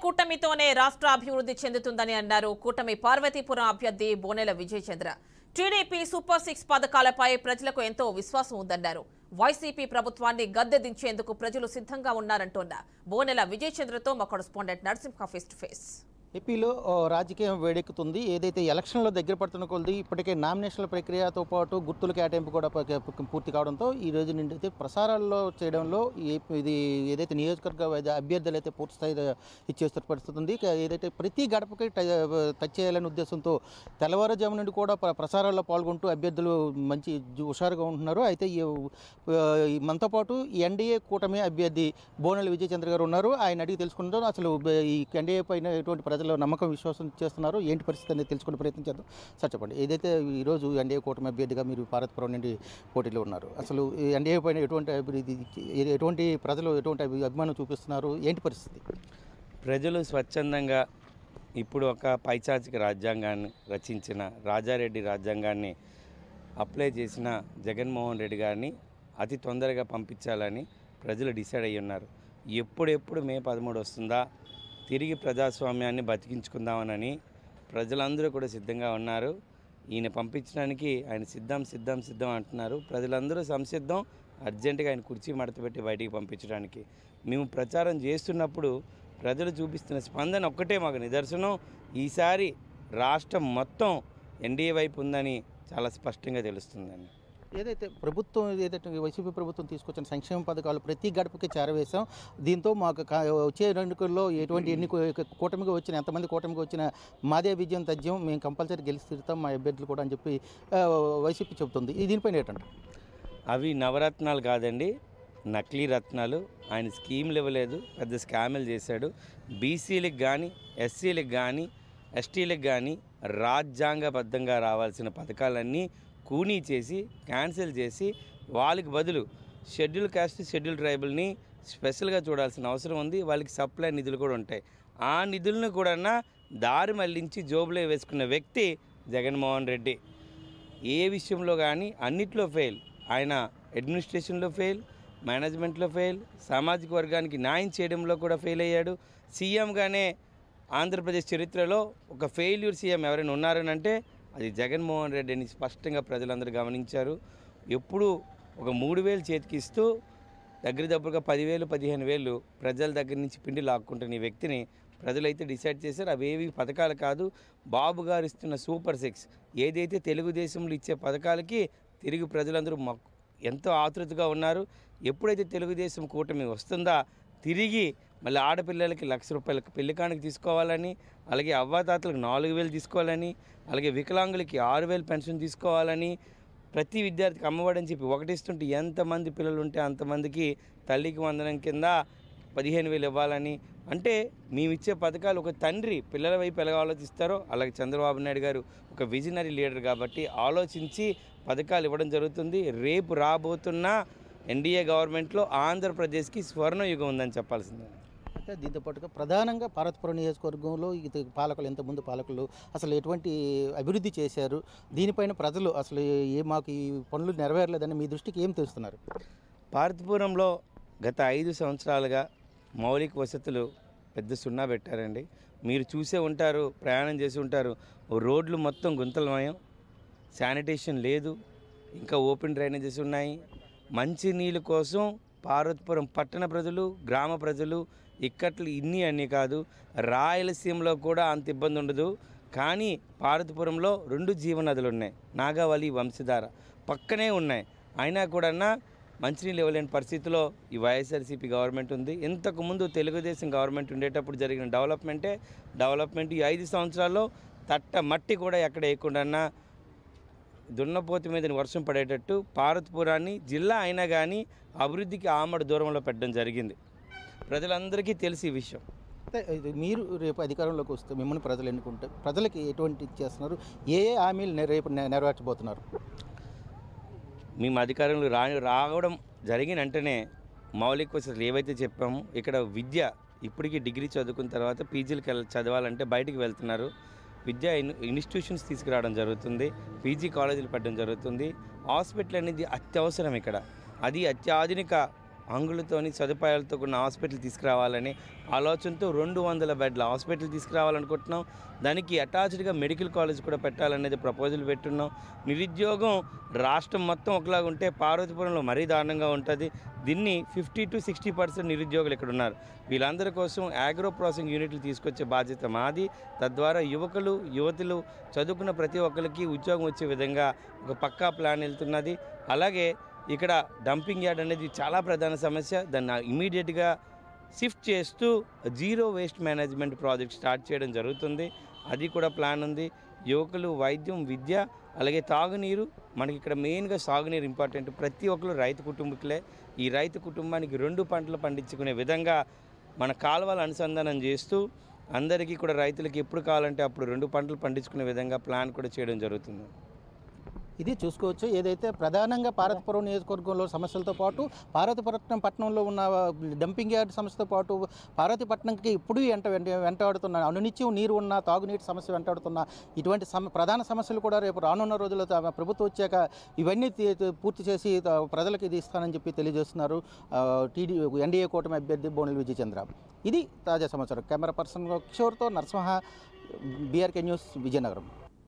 కూటమితోనే రాష్ట్ర అభివృద్ధి చెందుతుందని అన్నారు కూటమి పార్వతీపురం అభ్యర్థి బోనెల విజయచంద్ర. టీడీపీ సూపర్ 6 పథకాలపై ప్రజలకు ఎంతో విశ్వాసం ఉందన్నారు. వైసీపీ ప్రభుత్వాన్ని గద్దె దించేందుకు ప్రజలు సిద్ధంగా ఉన్నారంటోన్న బోనెల విజయచంద్రతో మా correspondent Narasimha face to face. ఏపీలో రాజకీయం వేడెక్కుతుంది. ఏదైతే ఎలక్షన్లో దగ్గర పడుతున్న కొలది ఇప్పటికే నామినేషన్ల ప్రక్రియతో పాటు గుర్తుల కేటాయింపు కూడా పూర్తి కావడంతో ఈ రోజు నుండి అయితే ప్రసారాల్లో చేయడంలో ఇది ఏదైతే నియోజకవర్గ అభ్యర్థులు అయితే పూర్తి స్థాయి ఇచ్చేస్తున్న పరిస్థితి ఉంది. ఏదైతే ప్రతి గడపకి టచ్ చేయాలనే ఉద్దేశంతో తెల్లవారుజాము నుండి కూడా ప్రసారాల్లో పాల్గొంటూ అభ్యర్థులు మంచి హుషారుగా ఉంటున్నారు. అయితే మనతో పాటు ఎన్డీఏ కూటమి అభ్యర్థి బోనెల విజయచంద్ర గారు ఉన్నారు. ఆయన అడిగి తెలుసుకుంటారు అసలు ఈ ఎన్డీఏ పైన ఎటువంటి ప్రజలు నమ్మకం విశ్వాసం చేస్తున్నారు, ఏంటి పరిస్థితి అనేది తెలుసుకునే ప్రయత్నం చేద్దాం. సార్ చెప్పండి, ఏదైతే ఈరోజు ఎన్డీఏ కూటమి అభ్యర్థిగా మీరు పార్వతీపురం నుండి పోటీలో ఉన్నారు, అసలు ఎన్డీఏ పైన ఎటువంటి అభివృద్ధి, ఎటువంటి ప్రజలు ఎటువంటి అభిమానం చూపిస్తున్నారు, ఏంటి పరిస్థితి? ప్రజలు స్వచ్ఛందంగా ఇప్పుడు ఒక పైచాచిక రాజ్యాంగాన్ని రచించిన రాజారెడ్డి రాజ్యాంగాన్ని అప్లై చేసిన జగన్మోహన్ రెడ్డి గారిని అతి తొందరగా పంపించాలని ప్రజలు డిసైడ్ అయ్యి ఉన్నారు. ఎప్పుడెప్పుడు మే 13 వస్తుందా, తిరిగి ప్రజాస్వామ్యాన్ని బతికించుకుందామని ప్రజలందరూ కూడా సిద్ధంగా ఉన్నారు. ఈయన పంపించడానికి ఆయన సిద్ధం అంటున్నారు. ప్రజలందరూ సంసిద్ధం, అర్జెంటుగా ఆయన కుర్చీ మడతపెట్టి బయటికి పంపించడానికి. మేము ప్రచారం చేస్తున్నప్పుడు ప్రజలు చూపిస్తున్న స్పందన ఒక్కటే మాకు నిదర్శనం. ఈసారి రాష్ట్రం మొత్తం ఎన్డీఏ వైపు ఉందని చాలా స్పష్టంగా తెలుస్తుందని. ఏదైతే ప్రభుత్వం వైసీపీ ప్రభుత్వం తీసుకొచ్చిన సంక్షేమ పథకాలు ప్రతి గడపకి చేరవేశాం. దీంతో మాకు వచ్చే ఎన్నికల్లో ఎటువంటి కూటమిగా వచ్చిన ఎంతమంది కూటమిగా వచ్చిన మాదే విజయం తథ్యం, మేము కంపల్సరీ గెలిచి తీరుతాం మా అభ్యర్థులు కూడా అని చెప్పి వైసీపీ చెబుతుంది. దీనిపైన ఏంటంటే అవి నవరత్నాలు కాదండి, నకిలీ రత్నాలు. ఆయన స్కీమ్లు ఇవ్వలేదు, పెద్ద స్కాములు చేశాడు. బీసీలకు కానీ, ఎస్సీలకు కానీ, ఎస్టీలకు కానీ రాజ్యాంగబద్ధంగా రావాల్సిన పథకాలన్నీ కూనీ చేసి క్యాన్సిల్ చేసి వాళ్ళకి బదులు షెడ్యూల్ కాస్ట్, షెడ్యూల్ ట్రైబల్ని స్పెషల్గా చూడాల్సిన అవసరం ఉంది. వాళ్ళకి సప్లై నిధులు కూడా ఉంటాయి. ఆ నిధులను కూడా దారి మళ్లించి జోబులో వేసుకున్న వ్యక్తి జగన్మోహన్ రెడ్డి. ఏ విషయంలో కానీ అన్నిట్లో ఫెయిల్. ఆయన అడ్మినిస్ట్రేషన్లో ఫెయిల్, మేనేజ్మెంట్లో ఫెయిల్, సామాజిక వర్గానికి న్యాయం చేయడంలో కూడా ఫెయిల్ అయ్యాడు. సీఎంగానే ఆంధ్రప్రదేశ్ చరిత్రలో ఒక ఫెయిల్యూర్ సీఎం ఎవరైనా ఉన్నారని అంటే అది జగన్మోహన్ రెడ్డి అని స్పష్టంగా ప్రజలందరూ గమనించారు. ఎప్పుడు ఒక 3,000 చేతికి ఇస్తూ దగ్గరగా 10,000, 15,000 ప్రజల దగ్గర నుంచి పిండి లాక్కుంటున్న ఈ వ్యక్తిని ప్రజలైతే డిసైడ్ చేశారు. అవేవి పథకాలు కాదు, బాబు గారు ఇస్తున్న సూపర్ 6 ఏదైతే తెలుగుదేశంలో ఇచ్చే పథకాలకి తిరిగి ప్రజలందరూ ఎంతో ఆతృతగా ఉన్నారు. ఎప్పుడైతే తెలుగుదేశం కూటమి వస్తుందా తిరిగి మళ్ళీ ఆడపిల్లలకి ₹1,00,000 పెళ్లికానికి తీసుకోవాలని, అలాగే అవ్వాతాతలకు 4,000 తీసుకోవాలని, అలాగే వికలాంగులకి 6,000 పెన్షన్ తీసుకోవాలని, ప్రతి విద్యార్థికి అమ్మఒడని చెప్పి ఒకటిస్తుంటే ఎంతమంది పిల్లలు ఉంటే అంతమందికి తల్లికి వందనం కింద 15,000 ఇవ్వాలని. అంటే మేమిచ్చే పథకాలు ఒక తండ్రి పిల్లల వైపు ఎలా ఆలోచిస్తారో అలాగే చంద్రబాబు నాయుడు గారు ఒక విజనరీ లీడర్ కాబట్టి ఆలోచించి పథకాలు ఇవ్వడం జరుగుతుంది. రేపు రాబోతున్న ఎన్డీఏ గవర్నమెంట్లో ఆంధ్రప్రదేశ్కి స్వర్ణయుగం ఉందని చెప్పాల్సిందే. అయితే దీంతో పాటుగా ప్రధానంగా పార్వతీపురం నియోజకవర్గంలో పాలకులు ఎంతమంది పాలకులు అసలు ఎటువంటి అభివృద్ధి చేశారు, దీనిపైన ప్రజలు అసలు మాకు ఈ పనులు నెరవేరలేదని మీ దృష్టికి ఏం తెలుస్తున్నారు? పార్వతీపురంలో గత 5 సంవత్సరాలుగా మౌలిక వసతులు పెద్ద సున్నా పెట్టారండి. మీరు చూసే ఉంటారు, ప్రయాణం చేసి ఉంటారు. రోడ్లు మొత్తం గుంతలమయం, శానిటేషన్ లేదు, ఇంకా ఓపెన్ డ్రైనేజెస్ ఉన్నాయి. మంచినీళ్ళ కోసం పార్వతీపురం పట్టణ ప్రజలు, గ్రామ ప్రజలు ఇక్కట్లు అన్నీ కాదు, రాయలసీమలో కూడా అంత ఇబ్బంది ఉండదు. కానీ పార్వతీపురంలో 2 జీవనదులు ఉన్నాయి, నాగావళి, వంశధార పక్కనే ఉన్నాయి. అయినా కూడా మంచినీళ్ళు ఇవ్వలేని పరిస్థితిలో ఈ వైఎస్ఆర్సీపీ గవర్నమెంట్ ఉంది. ఇంతకుముందు తెలుగుదేశం గవర్నమెంట్ ఉండేటప్పుడు జరిగిన డెవలప్మెంట్ ఈ 5 సంవత్సరాల్లో తట్ట మట్టి కూడా ఎక్కడ వేయకుండా దున్నపోతు మీద వర్షం పడేటట్టు పార్వతీపురాన్ని జిల్లా అయినా కానీ అభివృద్ధికి ఆమడ దూరంలో పెట్టడం జరిగింది. ప్రజలందరికీ తెలిసి ఈ విషయం. మీరు రేపు అధికారంలోకి వస్తే మిమ్మల్ని ప్రజలు ఎన్నుకుంటే ప్రజలకి ఎటువంటి చేస్తున్నారు, ఏ హామీలు రేపు నెరవేర్చబోతున్నారు? మేము అధికారంలో రావడం జరిగిన వెంటనే మౌలిక వసతులు ఏవైతే చెప్పామో ఇక్కడ విద్య ఇప్పటికీ డిగ్రీ చదువుకున్న తర్వాత పీజీలకు చదవాలంటే బయటికి వెళ్తున్నారు. విద్యా ఇన్స్టిట్యూషన్స్ తీసుకురావడం జరుగుతుంది, పీజీ కాలేజీలు పెట్టడం జరుగుతుంది. హాస్పిటల్ అనేది అత్యవసరం ఇక్కడ. అది అత్యాధునిక అంగులతోని సదుపాయాలతో కూడిన హాస్పిటల్ తీసుకురావాలని ఆలోచనతో 200 బెడ్ల హాస్పిటల్ తీసుకురావాలనుకుంటున్నాం. దానికి అటాచ్డ్గా మెడికల్ కాలేజ్ కూడా పెట్టాలనేది ప్రపోజల్ పెట్టున్నాం. నిరుద్యోగం రాష్ట్రం మొత్తం ఒకలాగా ఉంటే పార్వతీపురంలో మరీ దారుణంగా ఉంటుంది. దీన్ని 50 to 60% నిరుద్యోగులు ఇక్కడ ఉన్నారు. వీళ్ళందరి కోసం ఆగ్రో ప్రాసెసింగ్ యూనిట్లు తీసుకొచ్చే బాధ్యత మాది. తద్వారా యువతులు చదువుకున్న ప్రతి ఒక్కరికి ఉద్యోగం వచ్చే విధంగా ఒక పక్కా ప్లాన్ వెళ్తున్నది. అలాగే ఇక్కడ డంపింగ్ యార్డ్ అనేది చాలా ప్రధాన సమస్య. దాన్ని ఇమీడియట్గా షిఫ్ట్ చేస్తూ zero waste management project start చేయడం జరుగుతుంది. అది కూడా ప్లాన్ ఉంది. యువకులు వైద్యం, విద్య, అలాగే తాగునీరు. మనకి ఇక్కడ మెయిన్గా సాగునీరు ఇంపార్టెంట్. ప్రతి ఒక్కరు రైతు కుటుంబకులే. ఈ రైతు కుటుంబానికి 2 పంటలు పండించుకునే విధంగా మన కాలువలు అనుసంధానం చేస్తూ అందరికీ కూడా రైతులకి ఎప్పుడు కావాలంటే అప్పుడు 2 పంటలు పండించుకునే విధంగా ప్లాన్ కూడా చేయడం జరుగుతుంది. ఇది చూసుకోవచ్చు. ఏదైతే ప్రధానంగా పార్వతీపురం నియోజకవర్గంలో సమస్యలతో పాటు పార్వతీపురం పట్టణంలో ఉన్న డంపింగ్ యార్డ్ సమస్యతో పాటు పార్వతీపట్నంకి ఇప్పుడు వెంటాడుతున్న అనునిత్యం నీరు ఉన్న తాగునీటి సమస్య వెంటాడుతున్న ఇటువంటి ప్రధాన సమస్యలు కూడా రేపు రానున్న రోజుల్లో ప్రభుత్వం వచ్చాక ఇవన్నీ పూర్తి చేసి ప్రజలకు ఇది ఇస్తానని చెప్పి తెలియజేస్తున్నారు ఎన్డీఏ కూటమి అభ్యర్థి బోనెల విజయచంద్ర. ఇది తాజా సమాచారం. కెమెరా పర్సన్ కిషోర్తో నరసింహ, బీఆర్కే న్యూస్, విజయనగరం.